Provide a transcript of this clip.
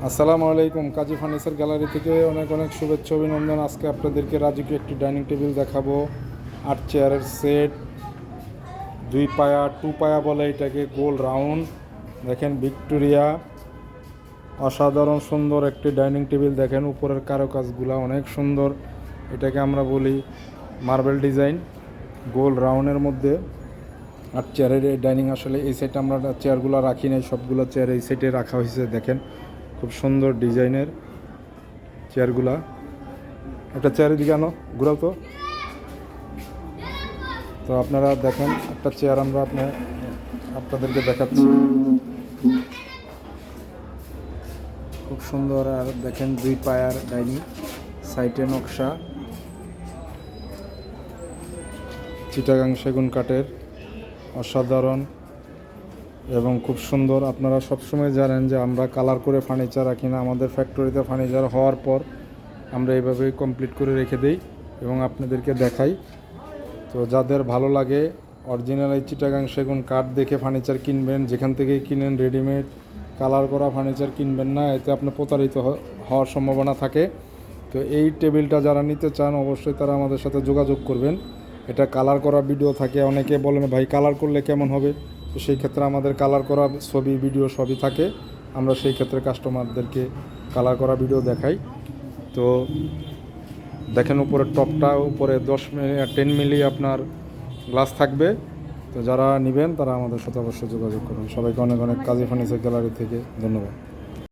আসসালামু আলাইকুম। কাজী furniture gallery থেকে অনেক অনেক শুভেচ্ছা অভিনন্দন। আজকে আপনাদেরকে রাজকীয় একটি ডাইনিং টেবিল দেখাবো। 8 চেয়ারের সেট, 2 পায়া, 2 পায়া বলে এটাকে, গোল রাউন্ড। দেখেন ভিক্টোরিয়া, অসাধারণ সুন্দর একটি ডাইনিং টেবিল। দেখেন উপরের কারুকাজগুলা অনেক সুন্দর। এটাকে আমরা বলি মার্বেল ডিজাইন, গোল রাউন্ডের মধ্যে 8 চেয়ারের এই ডাইনিং। আসলে এই সাইডে আমরা চেয়ারগুলো রাখি নাই, সবগুলো চেয়ার এই সাইডে রাখা হয়েছে। দেখেন খুব সুন্দর ডিজাইনের চেয়ারগুলা। একটা চেয়ারের দিকে আনো, ঘুরাও তো। তো আপনারা দেখেন একটা চেয়ার আমরা আপনাদেরকে দেখাচ্ছি, খুব সুন্দর। আর দেখেন 2 পায়ার ডাইনিং, সাইডে নকশা, চিটাগাং সেগুন কাঠের, অসাধারণ এবং খুব সুন্দর। আপনারা সবসময় জানেন যে আমরা কালার করে ফার্নিচার রাখি না। আমাদের ফ্যাক্টরিতে ফার্নিচার হওয়ার পর আমরা এইভাবেই কমপ্লিট করে রেখে দিই এবং আপনাদেরকে দেখাই। তো যাদের ভালো লাগে অরিজিনাল এই চিটাগাং সেগুন কাঠ দেখে ফার্নিচার কিনবেন। যেখান থেকেই কিনেন রেডিমেড কালার করা ফার্নিচার কিনবেন না, এতে আপনার প্রতারিত হওয়ার সম্ভাবনা থাকে। তো এই টেবিলটা যারা নিতে চান অবশ্যই তারা আমাদের সাথে যোগাযোগ করবেন। এটা কালার করা ভিডিও থাকে, অনেকে বলেন ভাই কালার করলে কেমন হবে। তো সেই ক্ষেত্রে আমাদের কালার করা ছবি ভিডিও সবই থাকে। আমরা সেই ক্ষেত্রে কাস্টমারদেরকে কালার করা ভিডিও দেখাই। তো দেখেন উপরের টপটা, উপরে 10 মিলি আপনার গ্লাস থাকবে। তো যারা নেবেন তারা আমাদের সাথে অবশ্যই যোগাযোগ করুন। সবাইকে অনেক অনেক কাজী ফার্নিচার গ্যালারি থেকে ধন্যবাদ।